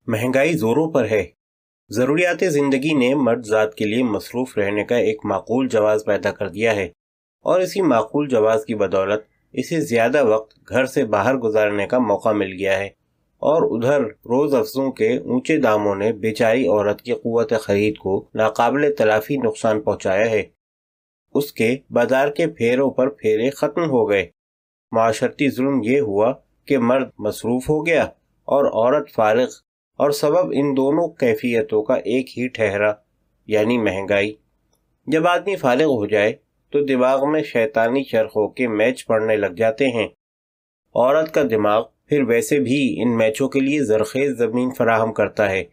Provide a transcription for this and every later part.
مہنگائی زوروں پر ہے۔ ضروریات زندگی نے مرد ذات کے لیے مصروف رہنے کا ایک معقول جواز پیدا کر دیا ہے، اور اسی معقول جواز کی بدولت اسے زیادہ وقت گھر سے باہر گزارنے کا موقع مل گیا ہے، اور ادھر روز افزوں کے اونچے داموں نے بیچاری عورت کی قوت خرید کو ناقابل تلافی نقصان پہنچایا ہے۔ اس کے بازار کے پھیروں پر پھیرے ختم ہو گئے۔ معاشرتی ظلم یہ ہوا کہ مرد مصروف ہو گیا اور عورت فارغ، اور سبب ان دونوں کیفیتوں کا ایک ہی ٹھہرا، یعنی مہنگائی۔ جب آدمی فارغ ہو جائے تو دماغ میں شیطانی چرخوں کے میچ پڑنے لگ جاتے ہیں۔ عورت کا دماغ پھر ویسے بھی ان میچوں کے لیے زرخیز زمین فراہم کرتا ہے۔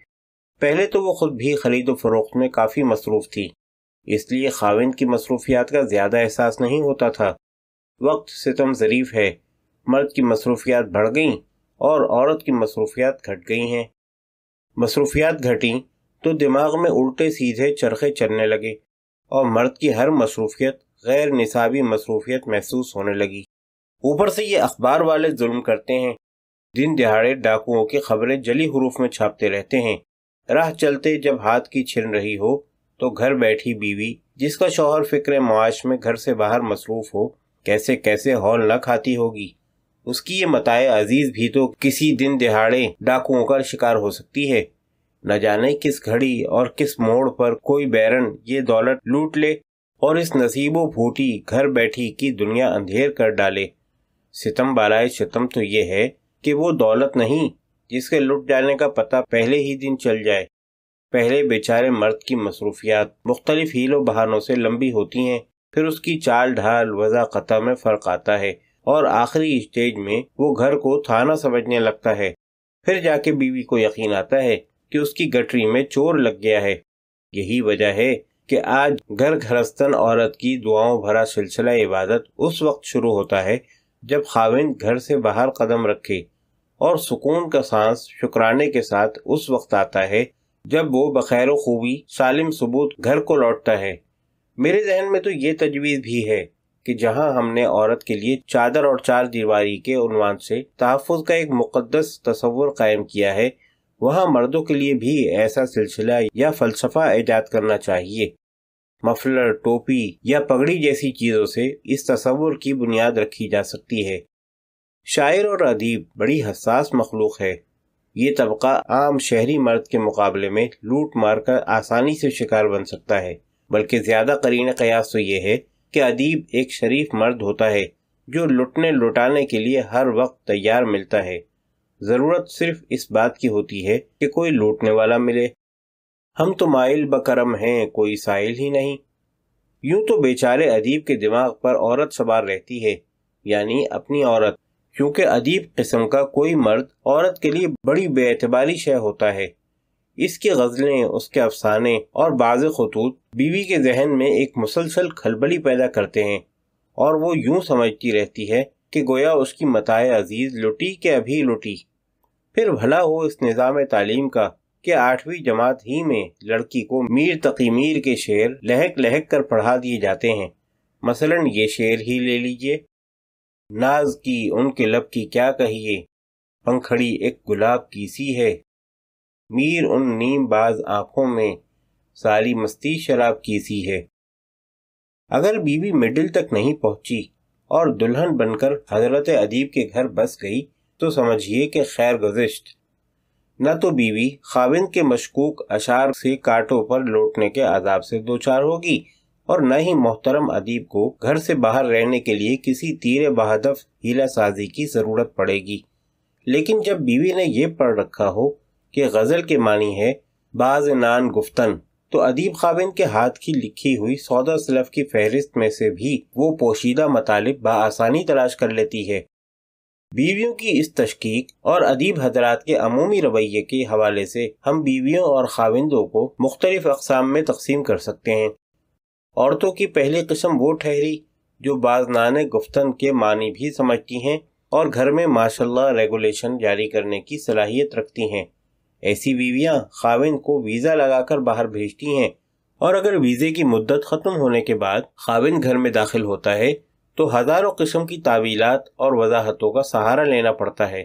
پہلے تو وہ خود بھی خرید و فروخت میں کافی مصروف تھی، اس لیے خاوند کی مصروفیات کا زیادہ احساس نہیں ہوتا تھا۔ وقت ستم ظریف ہے، مرد کی مصروفیات بڑھ گئیں اور عورت کی مصروفیات گھٹ گئی ہیں۔ مصروفیات گھٹیں تو دماغ میں الٹے سیدھے چرخے چلنے لگے، اور مرد کی ہر مصروفیت غیر نصابی مصروفیت محسوس ہونے لگی۔ اوپر سے یہ اخبار والے ظلم کرتے ہیں، دن دہاڑے ڈاکوؤں کی خبریں جلی حروف میں چھاپتے رہتے ہیں۔ راہ چلتے جب ہاتھ کی چھن رہی ہو تو گھر بیٹھی بیوی جس کا شوہر فکر معاش میں گھر سے باہر مصروف ہو کیسے کیسے ہول نہ کھاتی ہوگی۔ اس کی یہ متاع عزیز بھی تو کسی دن دہاڑے ڈاکوؤں کا شکار ہو سکتی ہے۔ نہ جانے کس گھڑی اور کس موڑ پر کوئی بیرن یہ دولت لوٹ لے اور اس نصیب و پھوٹی گھر بیٹھی کی دنیا اندھیر کر ڈالے۔ ستم بالائے ستم تو یہ ہے کہ وہ دولت نہیں جس کے لٹ جانے کا پتہ پہلے ہی دن چل جائے۔ پہلے بیچارے مرد کی مصروفیات مختلف ہیل و بہانوں سے لمبی ہوتی ہیں، پھر اس کی چال ڈھال وضاقتہ میں فرق آتا ہے، اور آخری اسٹیج میں وہ گھر کو تھانہ سمجھنے لگتا ہے۔ پھر جا کے بیوی کو یقین آتا ہے کہ اس کی گٹری میں چور لگ گیا ہے۔ یہی وجہ ہے کہ آج گھر گھرستن عورت کی دعاؤں بھرا سلسلہ عبادت اس وقت شروع ہوتا ہے جب خاوند گھر سے باہر قدم رکھے، اور سکون کا سانس شکرانے کے ساتھ اس وقت آتا ہے جب وہ بخیر و خوبی سالم ثبوت گھر کو لوٹتا ہے۔ میرے ذہن میں تو یہ تجویز بھی ہے کہ جہاں ہم نے عورت کے لیے چادر اور چار دیواری کے عنوان سے تحفظ کا ایک مقدس تصور قائم کیا ہے، وہاں مردوں کے لیے بھی ایسا سلسلہ یا فلسفہ ایجاد کرنا چاہیے۔ مفلر، ٹوپی یا پگڑی جیسی چیزوں سے اس تصور کی بنیاد رکھی جا سکتی ہے۔ شاعر اور ادیب بڑی حساس مخلوق ہے۔ یہ طبقہ عام شہری مرد کے مقابلے میں لوٹ مار کر آسانی سے شکار بن سکتا ہے، بلکہ زیادہ قرین قیاس تو یہ ہے کہ ادیب ایک شریف مرد ہوتا ہے جو لٹنے لٹانے کے لیے ہر وقت تیار ملتا ہے۔ ضرورت صرف اس بات کی ہوتی ہے کہ کوئی لوٹنے والا ملے۔ ہم تو مائل بکرم ہیں، کوئی سائل ہی نہیں۔ یوں تو بیچارے ادیب کے دماغ پر عورت سوار رہتی ہے، یعنی اپنی عورت، کیونکہ ادیب قسم کا کوئی مرد عورت کے لیے بڑی بے اعتباری شے ہوتا ہے۔ اس کی غزلیں، اس کے افسانے اور بعض خطوط بیوی کے ذہن میں ایک مسلسل کھلبلی پیدا کرتے ہیں، اور وہ یوں سمجھتی رہتی ہے کہ گویا اس کی متاع عزیز لٹی کہ ابھی لٹی۔ پھر بھلا ہو اس نظام تعلیم کا کہ 8ویں جماعت ہی میں لڑکی کو میر تقی میر کے شعر لہک لہک کر پڑھا دیے جاتے ہیں۔ مثلاً یہ شعر ہی لے لیجئے: ناز کی ان کے لب کی کیا کہیے، پنکھڑی ایک گلاب کی سی ہے، میر ان نیم باز آنکھوں میں ساری مستی شراب کی سی ہے۔ اگر بیوی مڈل تک نہیں پہنچی اور دلہن بن کر حضرت ادیب کے گھر بس گئی تو سمجھیے کہ خیر گزشت۔ نہ تو بیوی خاوند کے مشکوک اشعار سے کانٹوں پر لوٹنے کے عذاب سے دوچار ہوگی، اور نہ ہی محترم ادیب کو گھر سے باہر رہنے کے لیے کسی تیر بہدف ہیلہ سازی کی ضرورت پڑے گی۔ لیکن جب بیوی نے یہ پڑھ رکھا ہو کہ غزل کے معنی ہے باز نان گفتن، تو ادیب خاوند کے ہاتھ کی لکھی ہوئی سودا سلف کی فہرست میں سے بھی وہ پوشیدہ مطالب بآسانی تلاش کر لیتی ہے۔ بیویوں کی اس تشکیک اور ادیب حضرات کے عمومی رویے کے حوالے سے ہم بیویوں اور خاوندوں کو مختلف اقسام میں تقسیم کر سکتے ہیں۔ عورتوں کی پہلی قسم وہ ٹھہری جو بازنان گفتن کے معنی بھی سمجھتی ہیں اور گھر میں ماشاءاللہ ریگولیشن جاری کرنے کی صلاحیت رکھتی ہیں۔ ایسی بیویاں خاوند کو ویزا لگا کر باہر بھیجتی ہیں، اور اگر ویزے کی مدت ختم ہونے کے بعد خاوند گھر میں داخل ہوتا ہے تو ہزاروں قسم کی تعویلات اور وضاحتوں کا سہارا لینا پڑتا ہے۔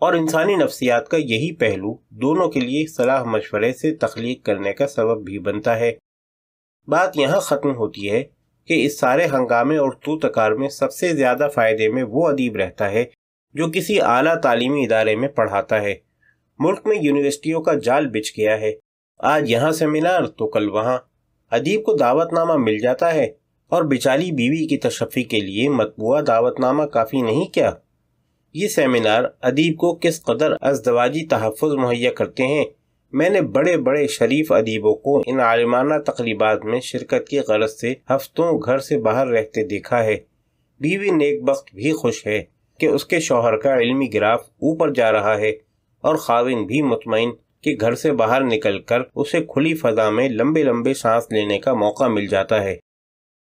اور انسانی نفسیات کا یہی پہلو دونوں کے لیے صلاح مشورے سے تخلیق کرنے کا سبب بھی بنتا ہے۔ بات یہاں ختم ہوتی ہے کہ اس سارے ہنگامے اور تو تکار میں سب سے زیادہ فائدے میں وہ ادیب رہتا ہے جو کسی اعلیٰ تعلیمی ادارے میں پڑھاتا ہے۔ ملک میں یونیورسٹیوں کا جال بچھ گیا ہے، آج یہاں سیمینار تو کل وہاں۔ ادیب کو دعوت نامہ مل جاتا ہے اور بیچاری بیوی کی تشفی کے لیے مطبوعہ دعوت نامہ کافی نہیں کیا؟ یہ سیمینار ادیب کو کس قدر ازدواجی تحفظ مہیا کرتے ہیں۔ میں نے بڑے بڑے شریف ادیبوں کو ان عالمانہ تقریبات میں شرکت کی غرض سے ہفتوں گھر سے باہر رہتے دیکھا ہے۔ بیوی نیک بخت بھی خوش ہے کہ اس کے شوہر کا علمی گراف اوپر جا رہا ہے، اور خاوند بھی مطمئن کہ گھر سے باہر نکل کر اسے کھلی فضا میں لمبے لمبے سانس لینے کا موقع مل جاتا ہے۔